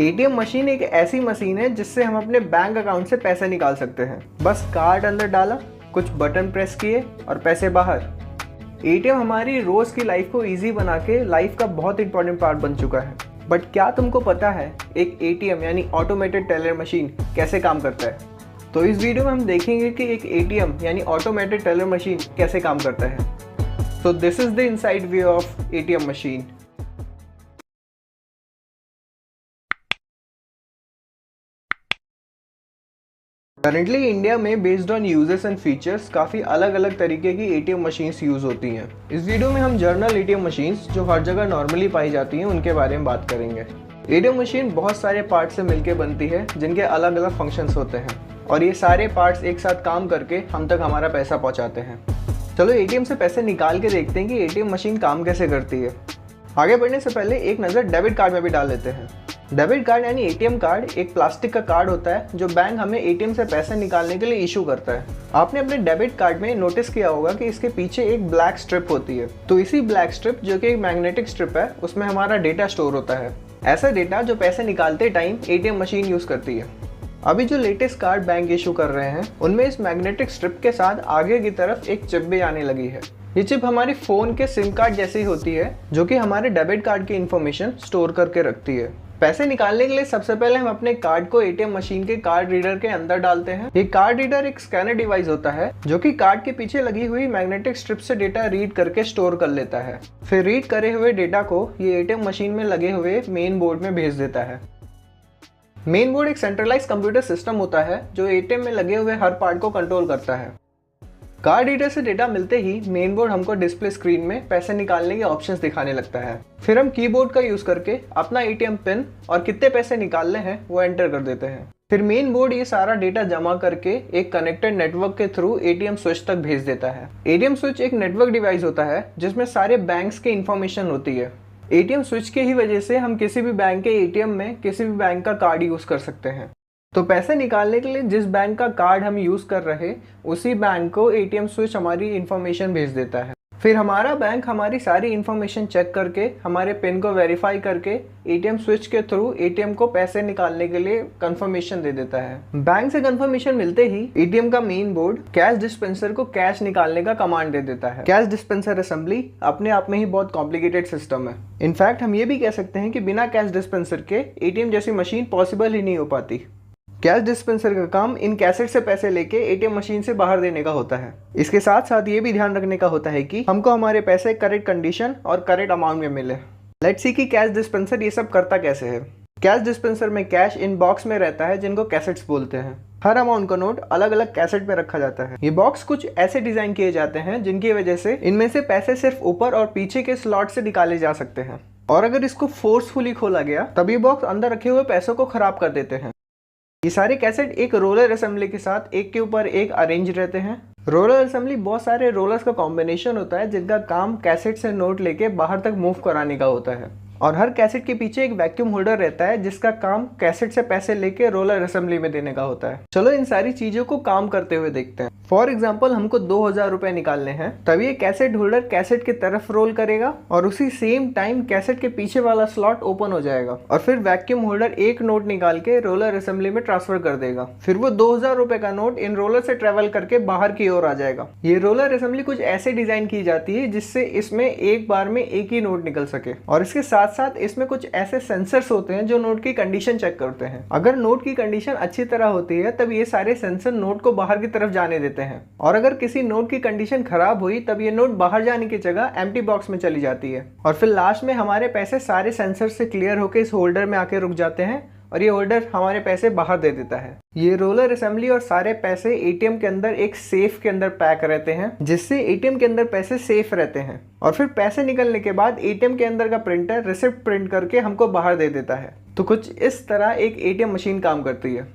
ATM machine एक ऐसी machine है जिससे हम अपने बैंक अकाउंट से पैसे निकाल सकते हैं। बस कार्ड अंदर डाला, कुछ बटन प्रेस किए और पैसे बाहर। एटीएम हमारी रोज की लाइफ को इजी बना के लाइफ का बहुत इंपॉर्टेंट पार्ट बन चुका है। बट क्या तुमको पता है एक एटीएम यानी ऑटोमेटेड टेलर मशीन कैसे काम करता है? तो इस वीडियो में हम देखेंगे कि एक एटीएम यानी ऑटोमेटेड टेलर मशीन कैसे काम करता है। So this is the inside view of ATM machine. Currently India में based on users and features काफ़ी अलग अलग तरीके की एटीएम मशीन्स यूज़ होती हैं। इस वीडियो में हम जर्नल एटीएम मशीन्स जो हर जगह नॉर्मली पाई जाती हैं उनके बारे में बात करेंगे। एटीएम मशीन बहुत सारे पार्ट से मिलकर बनती है जिनके अलग अलग फंक्शंस होते हैं और ये सारे पार्ट्स एक साथ काम करके हम तक हमारा पैसा पहुँचाते हैं। चलो एटीएम से पैसे निकाल के देखते हैं कि एटीएम मशीन काम कैसे करती है। आगे बढ़ने से पहले एक नज़र डेबिट कार्ड में भी डाल लेते हैं। डेबिट कार्ड यानी एटीएम कार्ड एक प्लास्टिक का कार्ड होता है जो बैंक हमें एटीएम से पैसे निकालने के लिए इशू करता है। आपने अपने डेबिट कार्ड में नोटिस किया होगा कि इसके पीछे एक ब्लैक स्ट्रिप होती है। तो इसी ब्लैक स्ट्रिप जो कि एक मैग्नेटिक स्ट्रिप है उसमें हमारा डेटा स्टोर होता है, ऐसा डेटा जो पैसे निकालते टाइम एटीएम मशीन यूज़ करती है। अभी जो लेटेस्ट कार्ड बैंक इशू कर रहे हैं उनमें इस मैग्नेटिक स्ट्रिप के साथ आगे की तरफ एक चिप भी आने लगी है। ये चिप हमारी फ़ोन के सिम कार्ड जैसी होती है जो कि हमारे डेबिट कार्ड की इन्फॉर्मेशन स्टोर करके रखती है। पैसे निकालने के लिए सबसे पहले हम अपने कार्ड को एटीएम मशीन के कार्ड रीडर के अंदर डालते हैं। ये कार्ड रीडर एक स्कैनर डिवाइस होता है जो कि कार्ड के पीछे लगी हुई मैग्नेटिक स्ट्रिप से डेटा रीड करके स्टोर कर लेता है। फिर रीड करे हुए डेटा को ये एटीएम मशीन में लगे हुए मेन बोर्ड में भेज देता है। मेन बोर्ड एक सेंट्रलाइज कंप्यूटर सिस्टम होता है जो एटीएम में लगे हुए हर पार्ट को कंट्रोल करता है। कार्ड रीडर से डेटा मिलते ही मेन बोर्ड हमको डिस्प्ले स्क्रीन में पैसे निकालने के ऑप्शंस दिखाने लगता है। फिर हम कीबोर्ड का यूज करके अपना एटीएम पिन और कितने पैसे निकालने हैं वो एंटर कर देते हैं। फिर मेन बोर्ड ये सारा डेटा जमा करके एक कनेक्टेड नेटवर्क के थ्रू एटीएम स्विच तक भेज देता है। एटीएम स्विच एक नेटवर्क डिवाइस होता है जिसमें सारे बैंक्स के इंफॉर्मेशन होती है। एटीएम स्विच के ही वजह से हम किसी भी बैंक के एटीएम में किसी भी बैंक का कार्ड यूज कर सकते हैं। तो पैसे निकालने के लिए जिस बैंक का कार्ड हम यूज कर रहे उसी बैंक को एटीएम स्विच हमारी इंफॉर्मेशन भेज देता है। फिर हमारा बैंक हमारी सारी इंफॉर्मेशन चेक करके हमारे पिन को वेरीफाई करके एटीएम स्विच के थ्रू एटीएम को पैसे निकालने के लिए कंफर्मेशन दे देता है। बैंक से कंफर्मेशन मिलते ही एटीएम का मेन बोर्ड कैश डिस्पेंसर को कैश निकालने का कमांड दे देता है। कैश डिस्पेंसर असेंबली अपने आप में ही बहुत कॉम्प्लिकेटेड सिस्टम है। इनफैक्ट हम ये भी कह सकते हैं कि बिना कैश डिस्पेंसर के एटीएम जैसी मशीन पॉसिबल ही नहीं हो पाती। कैश डिस्पेंसर का काम इन कैसेट से पैसे लेके एटीएम मशीन से बाहर देने का होता है। इसके साथ साथ ये भी ध्यान रखने का होता है कि हमको हमारे पैसे करेक्ट कंडीशन और करेक्ट अमाउंट में मिले। लेट्स सी कि कैश डिस्पेंसर ये सब करता कैसे है। कैश डिस्पेंसर में कैश इन बॉक्स में रहता है जिनको कैसेट्स बोलते हैं। हर अमाउंट का नोट अलग अलग कैसेट में रखा जाता है। ये बॉक्स कुछ ऐसे डिजाइन किए जाते हैं जिनकी वजह से इनमें से पैसे सिर्फ ऊपर और पीछे के स्लॉट से निकाले जा सकते हैं, और अगर इसको फोर्सफुली खोला गया तब ये बॉक्स अंदर रखे हुए पैसों को खराब कर देते हैं। ये सारे कैसेट एक रोलर असेंबली के साथ एक के ऊपर एक अरेंज रहते हैं। रोलर असेंबली बहुत सारे रोलर्स का कॉम्बिनेशन होता है जिनका काम कैसेट से नोट लेके बाहर तक मूव कराने का होता है, और हर कैसेट के पीछे एक वैक्यूम होल्डर रहता है जिसका काम कैसेट से पैसे लेके रोलर असेंबली में देने का होता है। चलो इन सारी चीजों को काम करते हुए देखते हैं। फॉर एग्जाम्पल हमको 2000 रुपए निकालने हैं, तभी ये कैसेट होल्डर कैसेट की तरफ रोल करेगा और उसी सेम टाइम कैसेट के पीछे वाला स्लॉट ओपन हो जाएगा, और फिर वैक्यूम होल्डर एक नोट निकाल के रोलर असेंबली में ट्रांसफर कर देगा। फिर वो 2000 रुपए का नोट इन रोलर से ट्रेवल करके बाहर की ओर आ जाएगा। ये रोलर असेंबली कुछ ऐसे डिजाइन की जाती है जिससे इसमें एक बार में एक ही नोट निकल सके, और इसके साथ साथ इसमें कुछ ऐसे सेंसर्स होते हैं जो नोट की कंडीशन चेक करते हैं। अगर नोट की कंडीशन अच्छी तरह होती है तब ये सारे सेंसर नोट को बाहर की तरफ जाने देते हैं, और अगर किसी नोट की कंडीशन खराब हुई तब ये नोट बाहर जाने की जगह एम्प्टी बॉक्स में चली जाती है, और फिर लास्ट में हमारे पैसे सारे सेंसर से क्लियर होकर इस होल्डर में आके रुक जाते हैं और ये होल्डर हमारे पैसे बाहर दे देता है। ये रोलर असेंबली और सारे पैसे एटीएम के अंदर एक सेफ के अंदर पैक रहते हैं जिससे एटीएम के अंदर पैसे सेफ रहते हैं, और फिर पैसे निकलने के बाद एटीएम के अंदर का प्रिंटर रिसिप्ट प्रिंट करके हमको बाहर दे देता है। तो कुछ इस तरह एक एटीएम मशीन काम करती है।